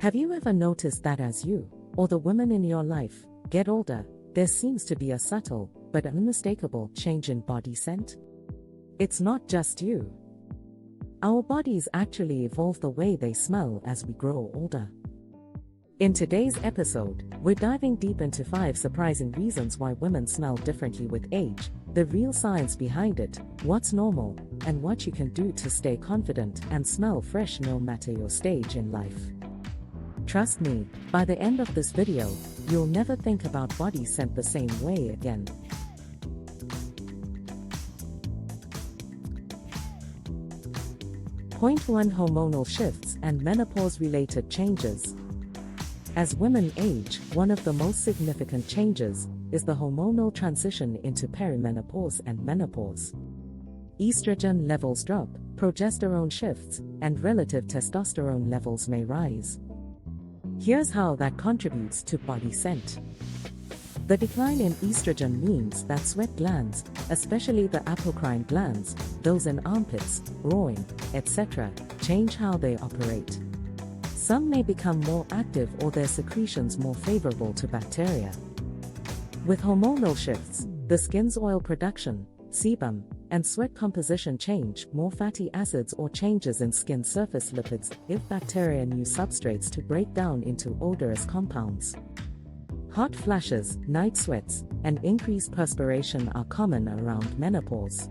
Have you ever noticed that as you, or the women in your life, get older, there seems to be a subtle, but unmistakable change in body scent? It's not just you. Our bodies actually evolve the way they smell as we grow older. In today's episode, we're diving deep into 5 surprising reasons why women smell differently with age, the real science behind it, what's normal, and what you can do to stay confident and smell fresh no matter your stage in life. Trust me, by the end of this video, you'll never think about body scent the same way again. Point 1: Hormonal shifts and menopause-related changes. As women age, one of the most significant changes is the hormonal transition into perimenopause and menopause. Estrogen levels drop, progesterone shifts, and relative testosterone levels may rise. Here's how that contributes to body scent. The decline in estrogen means that sweat glands, especially the apocrine glands, those in armpits, groin, etc., change how they operate. Some may become more active or their secretions more favorable to bacteria. With hormonal shifts, the skin's oil production, sebum, and sweat composition change. More fatty acids or changes in skin surface lipids give bacteria new substrates to break down into odorous compounds. Hot flashes, night sweats, and increased perspiration are common around menopause.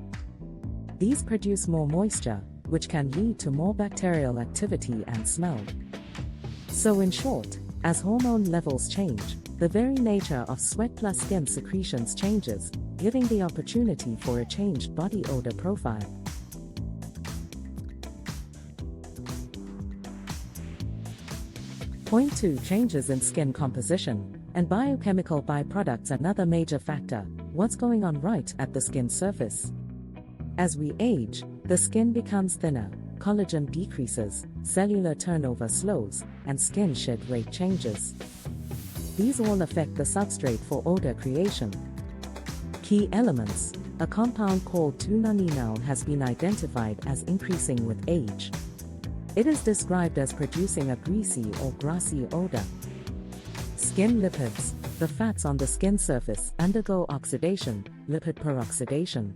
These produce more moisture, which can lead to more bacterial activity and smell. So in short, as hormone levels change, the very nature of sweat plus skin secretions changes, giving the opportunity for a changed body odor profile. Point 2: Changes in skin composition and biochemical byproducts. Another major factor: what's going on right at the skin surface. As we age, the skin becomes thinner, collagen decreases, cellular turnover slows, and skin shed rate changes. These all affect the substrate for odor creation. Key elements: a compound called 2-nonenal has been identified as increasing with age. It is described as producing a greasy or grassy odor. Skin lipids: the fats on the skin surface undergo oxidation, lipid peroxidation.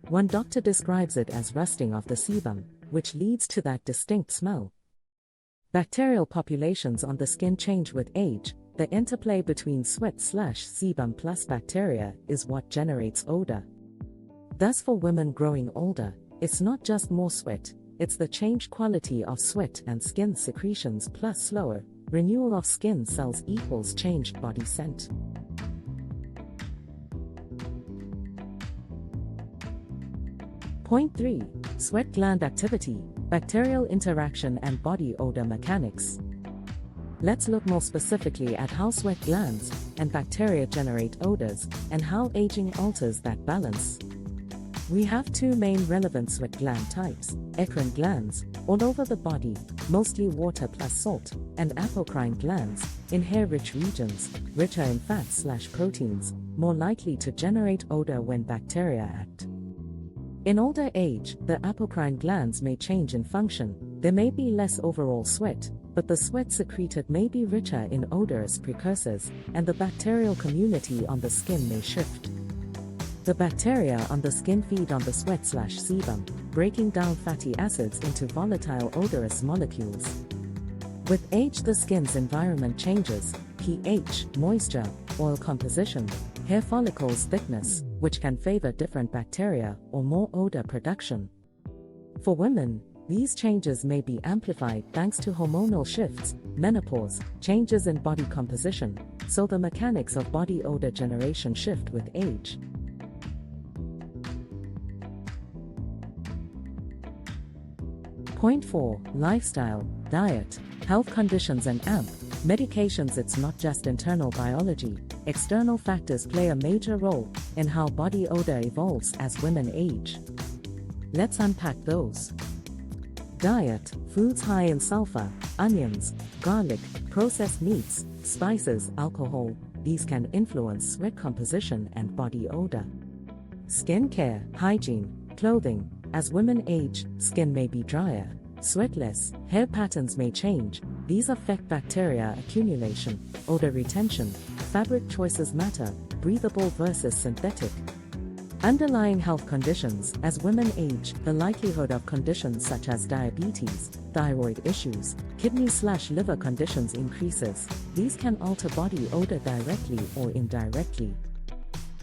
One doctor describes it as rusting of the sebum, which leads to that distinct smell. Bacterial populations on the skin change with age. The interplay between sweat/sebum plus bacteria is what generates odor. Thus, for women growing older, it's not just more sweat, it's the changed quality of sweat and skin secretions plus slower renewal of skin cells equals changed body scent. Point 3: Sweat gland activity, bacterial interaction and body odor mechanics. Let's look more specifically at how sweat glands and bacteria generate odors, and how aging alters that balance. We have 2 main relevant sweat gland types: eccrine glands, all over the body, mostly water plus salt, and apocrine glands, in hair-rich regions, richer in fats/proteins, more likely to generate odor when bacteria act. In older age, the apocrine glands may change in function. There may be less overall sweat, but the sweat secreted may be richer in odorous precursors, and the bacterial community on the skin may shift. The bacteria on the skin feed on the sweat/sebum, breaking down fatty acids into volatile odorous molecules. With age, the skin's environment changes: pH, moisture, oil composition, hair follicles thickness, which can favor different bacteria or more odor production. For women, these changes may be amplified thanks to hormonal shifts, menopause, changes in body composition, so the mechanics of body odor generation shift with age. Point 4: Lifestyle, diet, health conditions and medications. It's not just internal biology, external factors play a major role in how body odor evolves as women age. Let's unpack those. Diet: foods high in sulfur, onions, garlic, processed meats, spices, alcohol. These can influence sweat composition and body odor. Skin care, hygiene, clothing. As women age, skin may be drier, sweat less, hair patterns may change, These affect bacteria accumulation, odor retention, fabric choices matter, breathable versus synthetic. Underlying health conditions. As women age, the likelihood of conditions such as diabetes, thyroid issues, kidney/liver conditions increases. These can alter body odor directly or indirectly.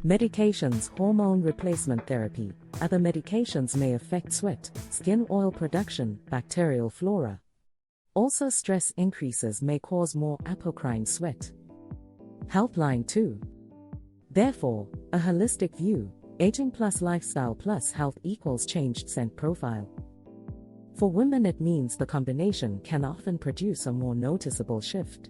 Medications. Hormone replacement therapy. Other medications may affect sweat, skin oil production, bacterial flora. Also, stress increases may cause more apocrine sweat. Helpline 2. Therefore, a holistic view. Aging plus lifestyle plus health equals changed scent profile. For women, it means the combination can often produce a more noticeable shift.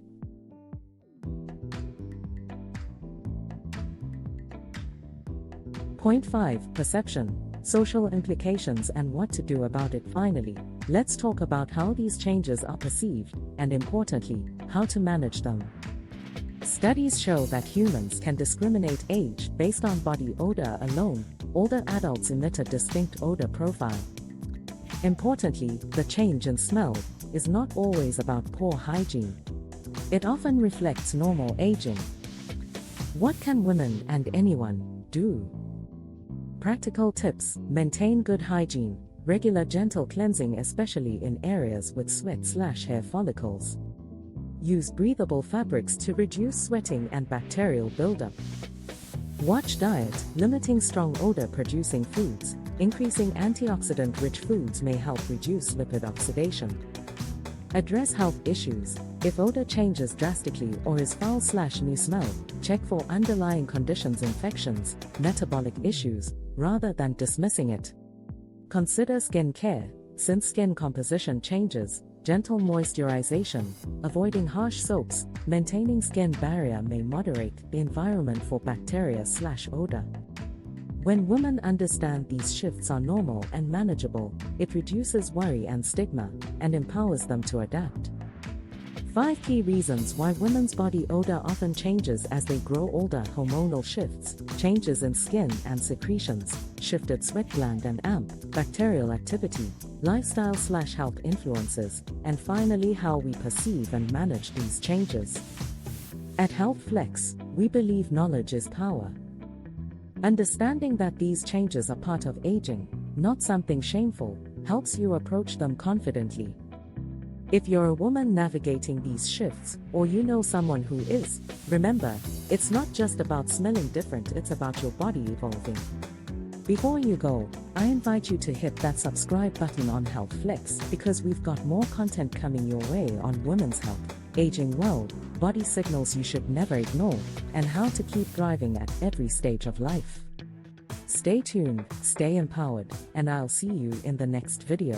Point 5. Perception, social implications and what to do about it. Finally, let's talk about how these changes are perceived, and importantly, how to manage them. Studies show that humans can discriminate age based on body odor alone. Older adults emit a distinct odor profile. Importantly, the change in smell is not always about poor hygiene. It often reflects normal aging. What can women and anyone do? Practical tips. Maintain good hygiene. Regular gentle cleansing, especially in areas with sweat/hair follicles. Use breathable fabrics to reduce sweating and bacterial buildup. Watch diet. Limiting strong odor-producing foods. Increasing antioxidant-rich foods may help reduce lipid oxidation. Address health issues. If odor changes drastically or is foul/new smell, check for underlying conditions, infections, metabolic issues, rather than dismissing it. Consider skin care. Since skin composition changes, gentle moisturization, avoiding harsh soaps, maintaining skin barrier may moderate the environment for bacteria/odor. When women understand these shifts are normal and manageable, it reduces worry and stigma, and empowers them to adapt. 5 key reasons why women's body odor often changes as they grow older. Hormonal shifts, changes in skin and secretions, shifted sweat gland and AMP, bacterial activity, lifestyle/health influences, and finally how we perceive and manage these changes. At Health Flex, we believe knowledge is power. Understanding that these changes are part of aging, not something shameful, helps you approach them confidently. If you're a woman navigating these shifts, or you know someone who is, remember, it's not just about smelling different, it's about your body evolving. Before you go, I invite you to hit that subscribe button on Health Flex, because we've got more content coming your way on women's health, aging well, body signals you should never ignore, and how to keep thriving at every stage of life. Stay tuned, stay empowered, and I'll see you in the next video.